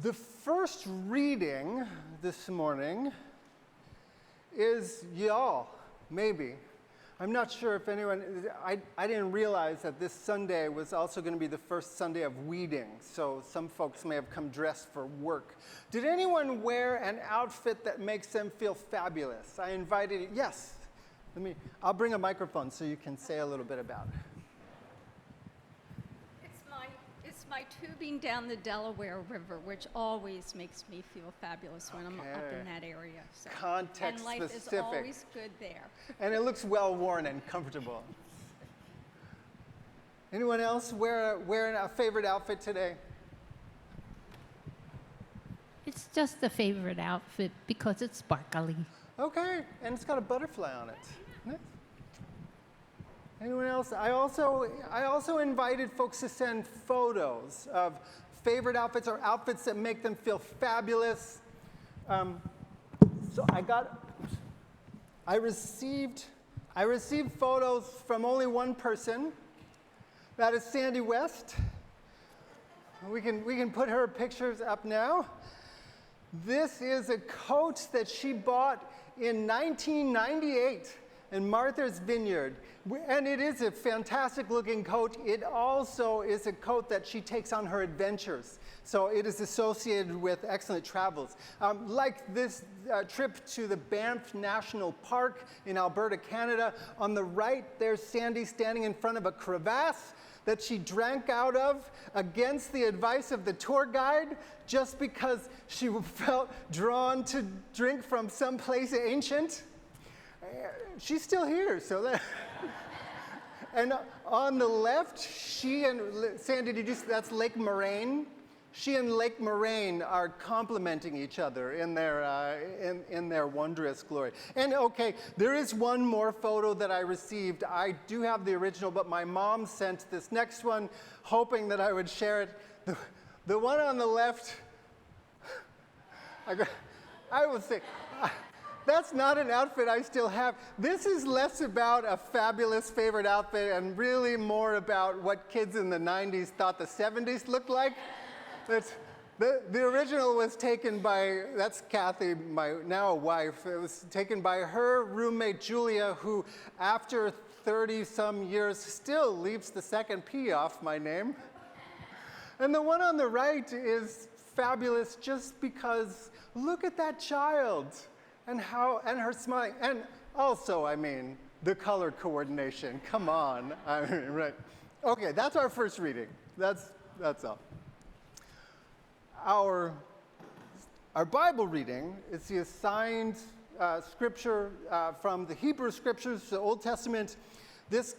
The first reading this morning is y'all, maybe. I'm not sure if anyone, I didn't realize that this Sunday was also going to be the first Sunday of weeding, so some folks may have come dressed for work. Did anyone wear an outfit that makes them feel fabulous? I invited you, yes. I'll bring a microphone so you can say a little bit about it. It's my tubing down the Delaware River, which always makes me feel fabulous when I'm up in that area. So. Context and life specific. is always good there. And it looks well worn and comfortable. Anyone else wearing a favorite outfit today? It's just a favorite outfit because it's sparkly. Okay, and it's got a butterfly on it. Nice. Anyone else? I also invited folks to send photos of favorite outfits or outfits that make them feel fabulous. So I received photos from only one person. That is Sandy West. We can put her pictures up now. This is a coat that she bought in 1998 in Martha's Vineyard. And it is a fantastic looking coat. It also is a coat that she takes on her adventures. So it is associated with excellent travels. Like this trip to the Banff National Park in Alberta, Canada. On the right, there's Sandy standing in front of a crevasse that she drank out of against the advice of the tour guide just because she felt drawn to drink from some place ancient. She's still here, so that. And on the left, she and Sandy, that's Lake Moraine. She and Lake Moraine are complementing each other in their wondrous glory. And okay, there is one more photo that I received. I do have the original, but my mom sent this next one, hoping that I would share it. The one on the left, I will say, that's not an outfit I still have. This is less about a fabulous favorite outfit and really more about what kids in the 90s thought the 70s looked like. The original was taken by, that's Kathy, my now wife. It was taken by her roommate, Julia, who after 30-some years still leaves the second P off my name. And the one on the right is fabulous just because look at that child and her smiling. And also, the color coordination. Come on. Right. Okay, that's our first reading. That's all. Our Bible reading is the assigned scripture from the Hebrew Scriptures, the Old Testament. This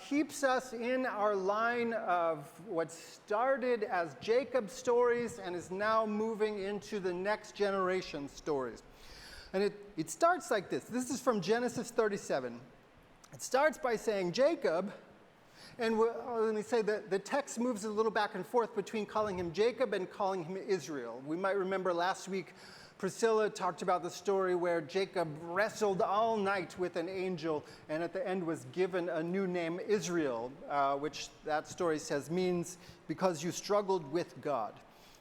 keeps us in our line of what started as Jacob's stories and is now moving into the next generation stories. And it starts like this. This is from Genesis 37. It starts by saying Jacob. And let me say that the text moves a little back and forth between calling him Jacob and calling him Israel. We might remember last week, Priscilla talked about the story where Jacob wrestled all night with an angel and at the end was given a new name, Israel, which that story says means because you struggled with God.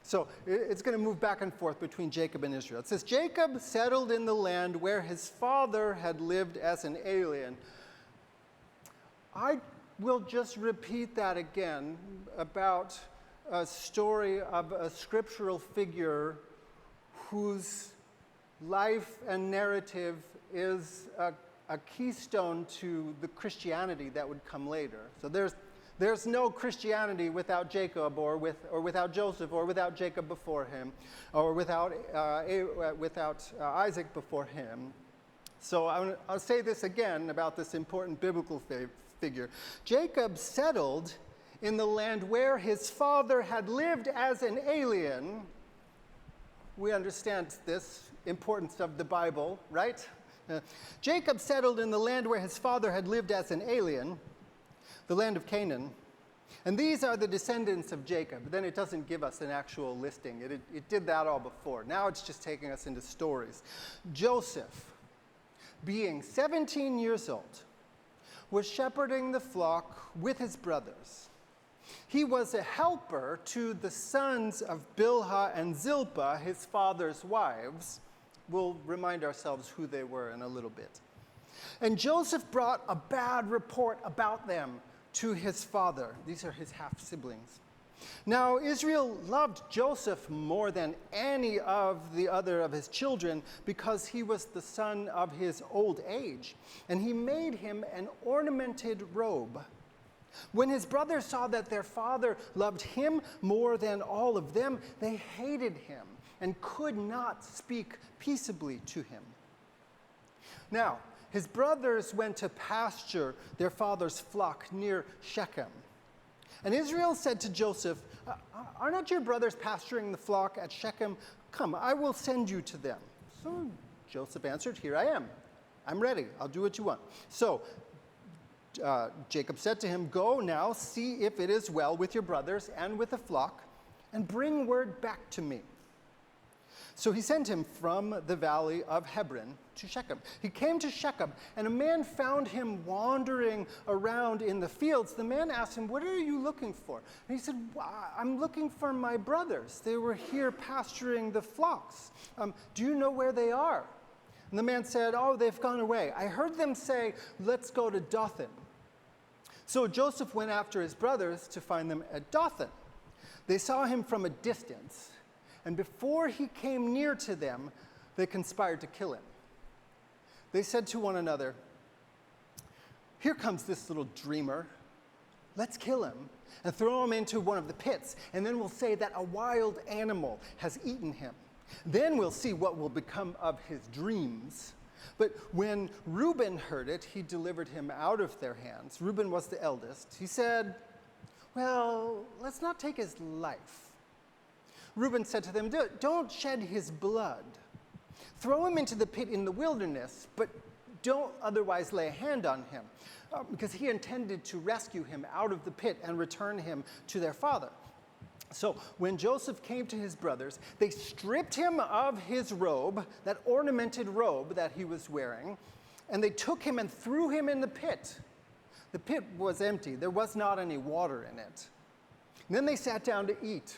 So it's going to move back and forth between Jacob and Israel. It says, Jacob settled in the land where his father had lived as an alien. I will just repeat that again about a story of a scriptural figure whose life and narrative is a keystone to the Christianity that would come later. So there's no Christianity without Jacob or without Joseph or without Jacob before him or without Isaac before him. So I'll say this again about this important biblical figure. Jacob settled in the land where his father had lived as an alien. We understand this importance of the Bible, right? Jacob settled in the land where his father had lived as an alien, the land of Canaan. And these are the descendants of Jacob. Then it doesn't give us an actual listing. It did that all before. Now it's just taking us into stories. Joseph, being 17 years old, was shepherding the flock with his brothers. He was a helper to the sons of Bilhah and Zilpah, his father's wives. We'll remind ourselves who they were in a little bit. And Joseph brought a bad report about them to his father. These are his half-siblings. Now, Israel loved Joseph more than any of the other of his children because he was the son of his old age, and he made him an ornamented robe. When his brothers saw that their father loved him more than all of them, they hated him and could not speak peaceably to him. Now, his brothers went to pasture their father's flock near Shechem. And Israel said to Joseph, "Are not your brothers pasturing the flock at Shechem? Come, I will send you to them." So Joseph answered, "Here I am. I'm ready. I'll do what you want." So Jacob said to him, "Go now, see if it is well with your brothers and with the flock, and bring word back to me." So he sent him from the valley of Hebron to Shechem. He came to Shechem, and a man found him wandering around in the fields. The man asked him, "What are you looking for?" And he said, "I'm looking for my brothers. They were here pasturing the flocks. Do you know where they are?" And the man said, "Oh, they've gone away. I heard them say, 'Let's go to Dothan.'" So Joseph went after his brothers to find them at Dothan. They saw him from a distance, and before he came near to them, they conspired to kill him. They said to one another, "Here comes this little dreamer. Let's kill him and throw him into one of the pits, and then we'll say that a wild animal has eaten him. Then we'll see what will become of his dreams." But when Reuben heard it, he delivered him out of their hands. Reuben was the eldest. He said, "Well, let's not take his life." Reuben said to them, "Don't shed his blood. Throw him into the pit in the wilderness, but don't otherwise lay a hand on him," because he intended to rescue him out of the pit and return him to their father. So when Joseph came to his brothers, they stripped him of his robe, that ornamented robe that he was wearing, and they took him and threw him in the pit. The pit was empty. There was not any water in it. And then they sat down to eat.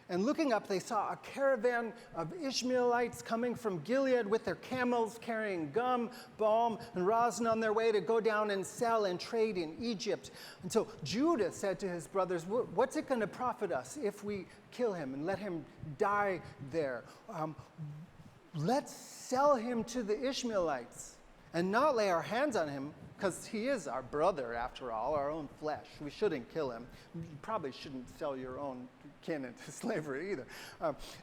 And looking up, they saw a caravan of Ishmaelites coming from Gilead with their camels carrying gum, balm, and rosin on their way to go down and sell and trade in Egypt. And so Judah said to his brothers, "What's it going to profit us if we kill him and let him die there? Let's sell him to the Ishmaelites and not lay our hands on him, because he is our brother, after all, our own flesh. We shouldn't kill him. You probably shouldn't sell your own kin into slavery either."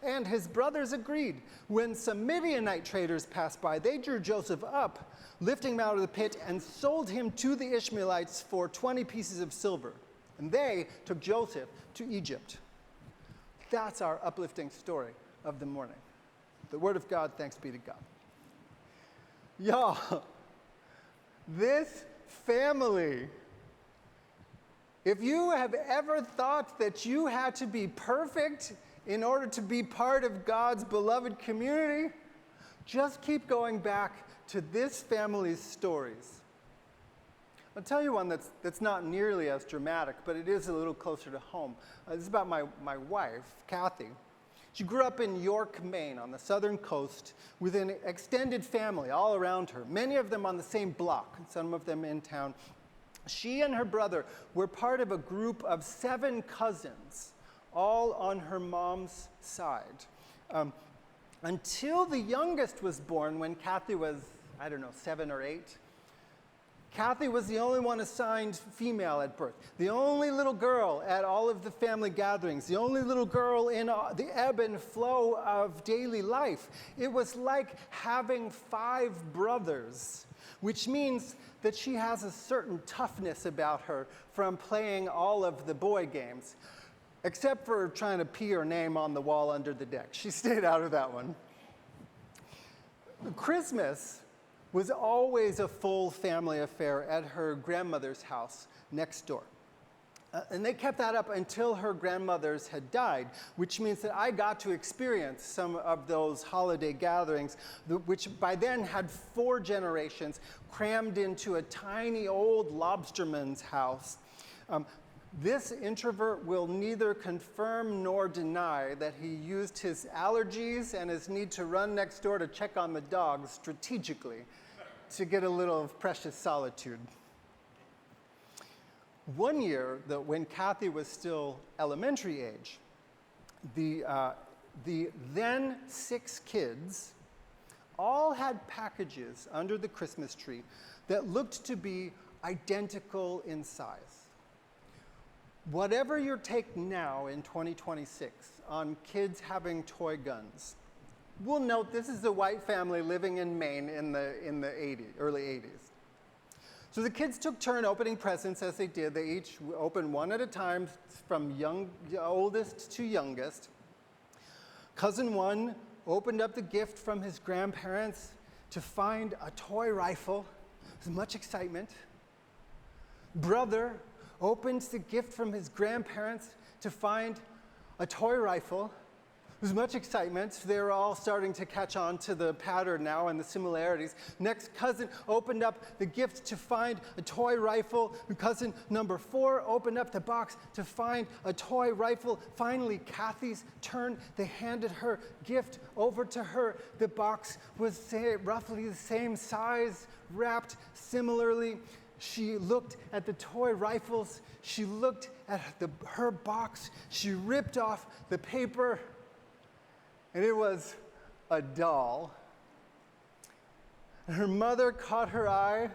And his brothers agreed. When some Midianite traders passed by, they drew Joseph up, lifting him out of the pit, and sold him to the Ishmaelites for 20 pieces of silver. And they took Joseph to Egypt. That's our uplifting story of the morning. The word of God, thanks be to God. Y'all, this family, if you have ever thought that you had to be perfect in order to be part of God's beloved community, just keep going back to this family's stories. I'll tell you one that's not nearly as dramatic, but it is a little closer to home. This is about my wife, Kathy. She grew up in York, Maine, on the southern coast, with an extended family all around her, many of them on the same block, some of them in town. She and her brother were part of a group of 7 cousins, all on her mom's side. Until the youngest was born, when Kathy was, 7 or 8. Kathy was the only one assigned female at birth, the only little girl at all of the family gatherings, the only little girl in the ebb and flow of daily life. It was like having 5 brothers, which means that she has a certain toughness about her from playing all of the boy games, except for trying to pee her name on the wall under the deck. She stayed out of that one. Christmas was always a full family affair at her grandmother's house next door. And they kept that up until her grandmothers had died, which means that I got to experience some of those holiday gatherings, which by then had 4 generations crammed into a tiny old lobsterman's house. This introvert will neither confirm nor deny that he used his allergies and his need to run next door to check on the dogs strategically to get a little of precious solitude. One year, when Kathy was still elementary age, the then 6 kids all had packages under the Christmas tree that looked to be identical in size. Whatever your take now in 2026 on kids having toy guns, we'll note this is a white family living in Maine in the early 80s. So the kids took turn opening presents as they did. They each opened one at a time from oldest to youngest. Cousin 1 opened up the gift from his grandparents to find a toy rifle. There was much excitement. Brother opens the gift from his grandparents to find a toy rifle. There's much excitement. They're all starting to catch on to the pattern now and the similarities. Next cousin opened up the gift to find a toy rifle. Cousin number 4 opened up the box to find a toy rifle. Finally, Kathy's turn. They handed her gift over to her. The box was roughly the same size, wrapped similarly. She looked at the toy rifles. She looked at her box. She ripped off the paper. And it was a doll. And her mother caught her eye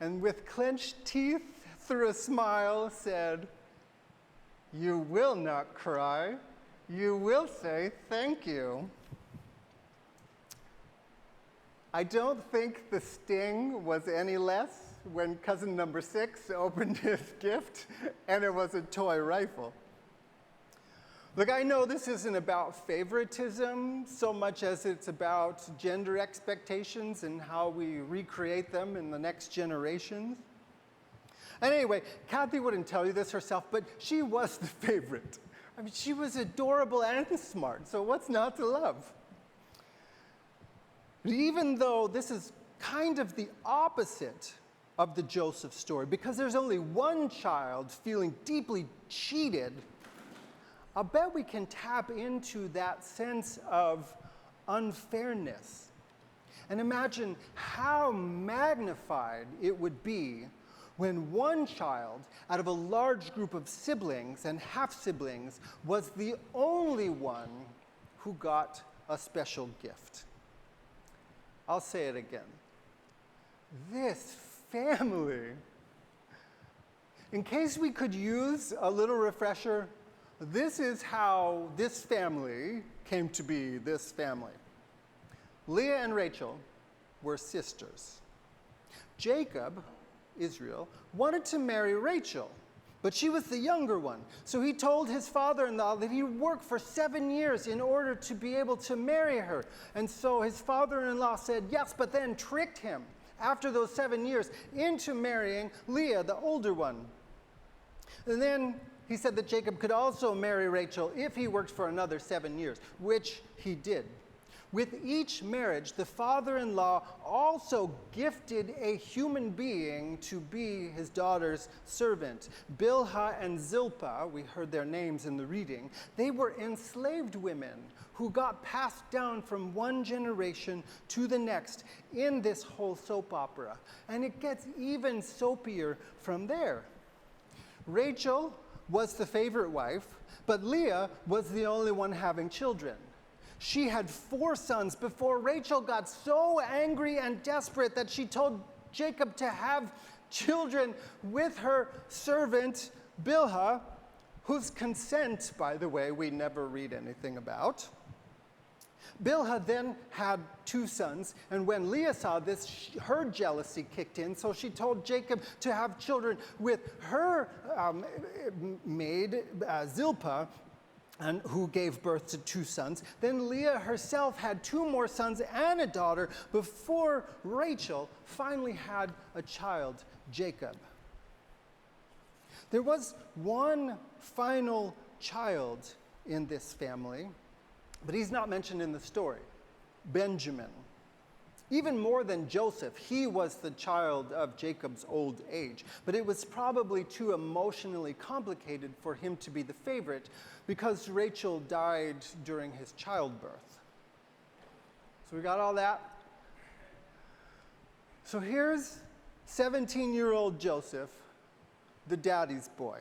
and with clenched teeth through a smile said, "You will not cry. You will say thank you." I don't think the sting was any less when cousin number 6 opened his gift and it was a toy rifle. Look, I know this isn't about favoritism so much as it's about gender expectations and how we recreate them in the next generations. And anyway, Kathy wouldn't tell you this herself, but she was the favorite. I mean, she was adorable and smart, so what's not to love? Even though this is kind of the opposite of the Joseph story, because there's only one child feeling deeply cheated, I'll bet we can tap into that sense of unfairness and imagine how magnified it would be when one child out of a large group of siblings and half-siblings was the only one who got a special gift. I'll say it again. This family, in case we could use a little refresher, this is how this family came to be this family. Leah and Rachel were sisters. Jacob, Israel, wanted to marry Rachel, but she was the younger one. So he told his father-in-law that he would work for 7 years in order to be able to marry her. And so his father-in-law said yes, but then tricked him after those 7 years into marrying Leah, the older one. And then he said that Jacob could also marry Rachel if he worked for another 7 years, which he did. With each marriage, the father-in-law also gifted a human being to be his daughter's servant. Bilhah and Zilpah, we heard their names in the reading, they were enslaved women who got passed down from one generation to the next in this whole soap opera. And it gets even soapier from there. Rachel was the favorite wife, but Leah was the only one having children. She had 4 sons before Rachel got so angry and desperate that she told Jacob to have children with her servant Bilhah, whose consent, by the way, we never read anything about. Bilhah then had 2 sons, and when Leah saw this, her jealousy kicked in, so she told Jacob to have children with her maid, Zilpah, and who gave birth to 2 sons. Then Leah herself had 2 more sons and a daughter before Rachel finally had a child, Jacob. There was one final child in this family, but he's not mentioned in the story, Benjamin. Even more than Joseph, he was the child of Jacob's old age. But it was probably too emotionally complicated for him to be the favorite because Rachel died during his childbirth. So we got all that? So here's 17-year-old Joseph, the daddy's boy.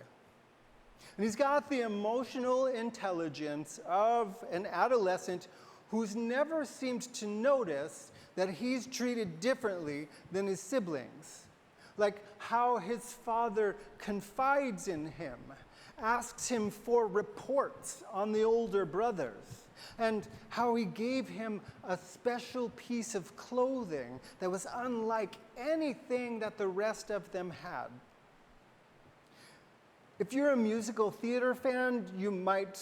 And he's got the emotional intelligence of an adolescent who's never seemed to notice that he's treated differently than his siblings. Like how his father confides in him, asks him for reports on the older brothers, and how he gave him a special piece of clothing that was unlike anything that the rest of them had. If you're a musical theater fan, you might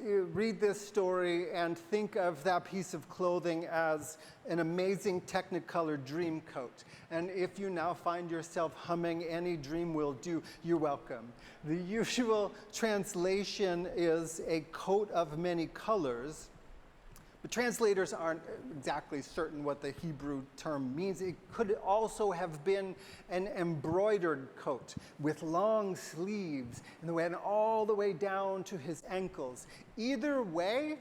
read this story and think of that piece of clothing as an amazing Technicolor dream coat. And if you now find yourself humming Any Dream Will Do, you're welcome. The usual translation is a coat of many colors, but translators aren't exactly certain what the Hebrew term means. It could also have been an embroidered coat with long sleeves and went all the way down to his ankles. Either way,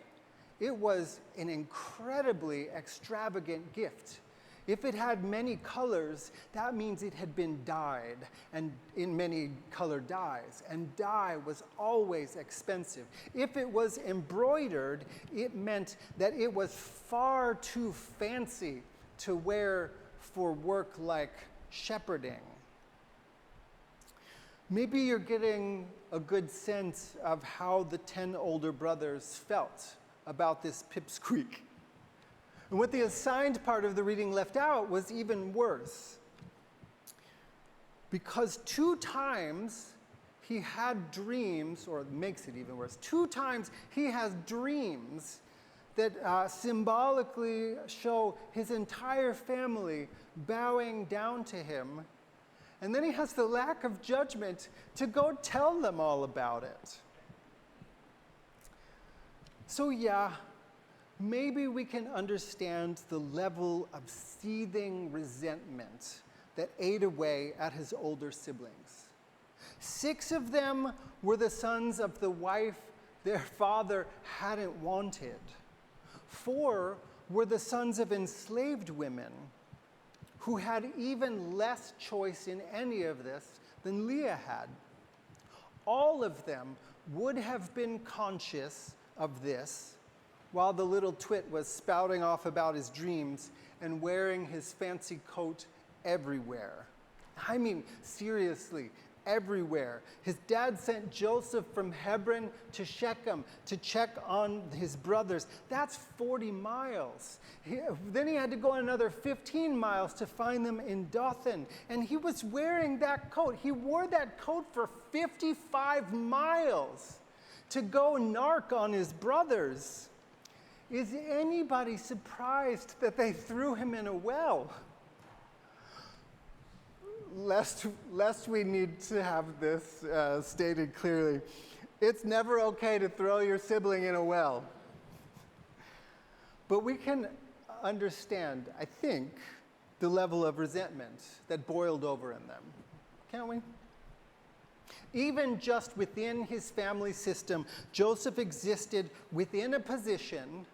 it was an incredibly extravagant gift. If it had many colors, that means it had been dyed and in many color dyes, and dye was always expensive. If it was embroidered, it meant that it was far too fancy to wear for work like shepherding. Maybe you're getting a good sense of how the 10 older brothers felt about this pipsqueak. And what the assigned part of the reading left out was even worse. Because 2 times he had dreams, or makes it even worse, 2 times he has dreams that symbolically show his entire family bowing down to him. And then he has the lack of judgment to go tell them all about it. So yeah, maybe we can understand the level of seething resentment that ate away at his older siblings. 6 of them were the sons of the wife their father hadn't wanted. 4 were the sons of enslaved women who had even less choice in any of this than Leah had. All of them would have been conscious of this while the little twit was spouting off about his dreams and wearing his fancy coat everywhere. I mean, seriously, everywhere. His dad sent Joseph from Hebron to Shechem to check on his brothers. That's 40 miles. Then he had to go another 15 miles to find them in Dothan. And he was wearing that coat. He wore that coat for 55 miles to go narc on his brothers. Is anybody surprised that they threw him in a well? Lest we need to have this stated clearly, it's never okay to throw your sibling in a well. But we can understand, I think, the level of resentment that boiled over in them, can't we? Even just within his family system, Joseph existed within a position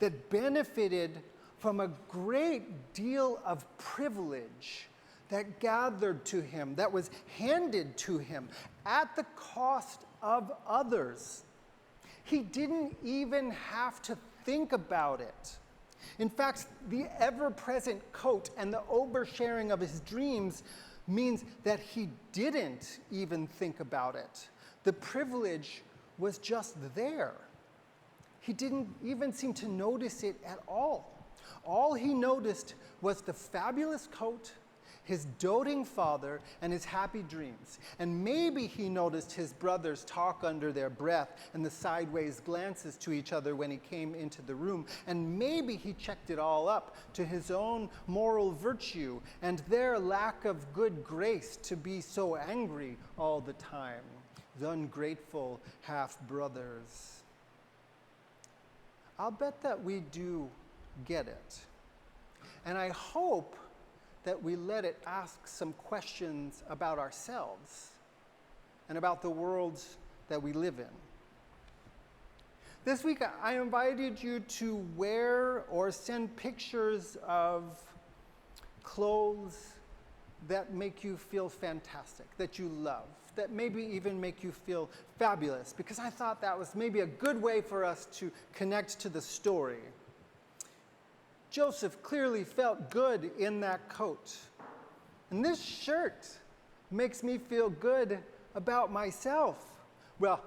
that benefited from a great deal of privilege that gathered to him, that was handed to him at the cost of others. He didn't even have to think about it. In fact, the ever-present coat and the oversharing of his dreams means that he didn't even think about it. The privilege was just there. He didn't even seem to notice it at all. All he noticed was the fabulous coat, his doting father, and his happy dreams. And maybe he noticed his brothers talk under their breath and the sideways glances to each other when he came into the room. And maybe he checked it all up to his own moral virtue and their lack of good grace to be so angry all the time. The ungrateful half-brothers. I'll bet that we do get it. And I hope that we let it ask some questions about ourselves and about the world that we live in. This week, I invited you to wear or send pictures of clothes that make you feel fantastic, that you love, that maybe even make you feel fabulous, because I thought that was maybe a good way for us to connect to the story. Joseph clearly felt good in that coat. And this shirt makes me feel good about myself. Well,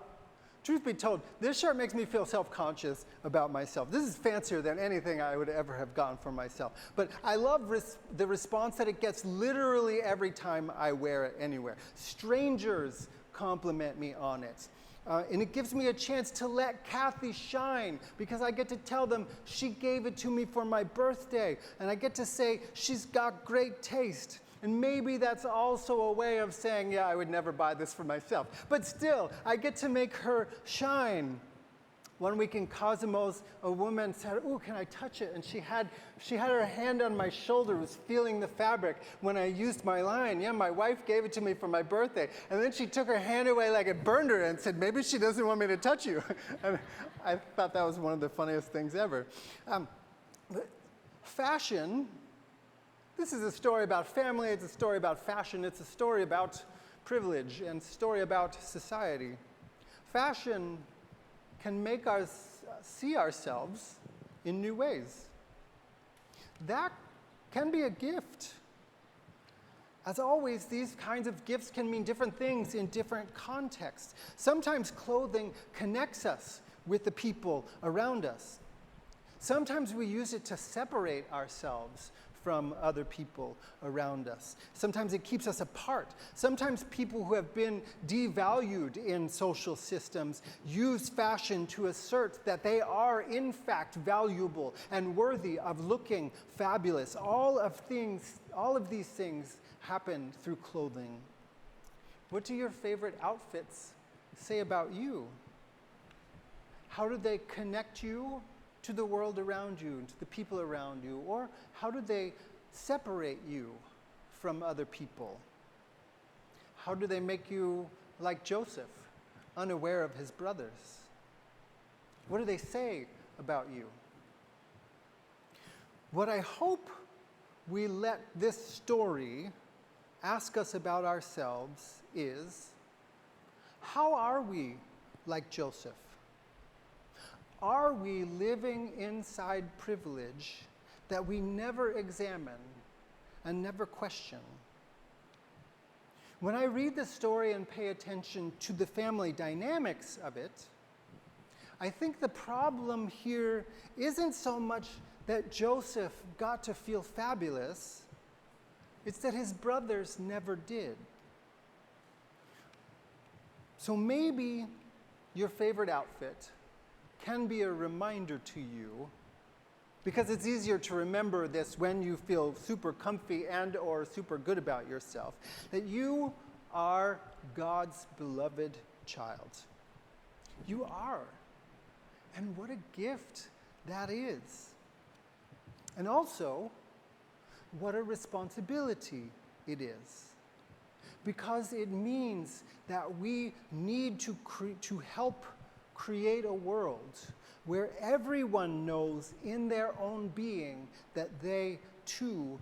truth be told, this shirt makes me feel self-conscious about myself. This is fancier than anything I would ever have gotten for myself. But I love the response that it gets literally every time I wear it anywhere. Strangers compliment me on it. And it gives me a chance to let Kathy shine, because I get to tell them she gave it to me for my birthday. And I get to say she's got great taste. And maybe that's also a way of saying, yeah, I would never buy this for myself. But still, I get to make her shine. One week in Cosmos, a woman said, "Ooh, can I touch it?" And she had her hand on my shoulder, was feeling the fabric when I used my line. Yeah, my wife gave it to me for my birthday. And then she took her hand away like it burned her and said, "Maybe she doesn't want me to touch you." And I thought that was one of the funniest things ever. Fashion, this is a story about family, it's a story about fashion, it's a story about privilege and a story about society. Fashion can make us see ourselves in new ways. That can be a gift. As always, these kinds of gifts can mean different things in different contexts. Sometimes clothing connects us with the people around us. Sometimes we use it to separate ourselves from other people around us. Sometimes it keeps us apart. Sometimes people who have been devalued in social systems use fashion to assert that they are in fact valuable and worthy of looking fabulous. All of these things happen through clothing. What do your favorite outfits say about you? How do they connect you to the world around you and to the people around you? Or how do they separate you from other people? How do they make you like Joseph, unaware of his brothers? What do they say about you? What I hope we let this story ask us about ourselves is, how are we like Joseph? Are we living inside privilege that we never examine and never question? When I read the story and pay attention to the family dynamics of it, I think the problem here isn't so much that Joseph got to feel fabulous, it's that his brothers never did. So maybe your favorite outfit can be a reminder to you, because it's easier to remember this when you feel super comfy and or super good about yourself, that you are God's beloved child. You are. And what a gift that is. And also, what a responsibility it is. Because it means that we need to help create a world where everyone knows in their own being that they too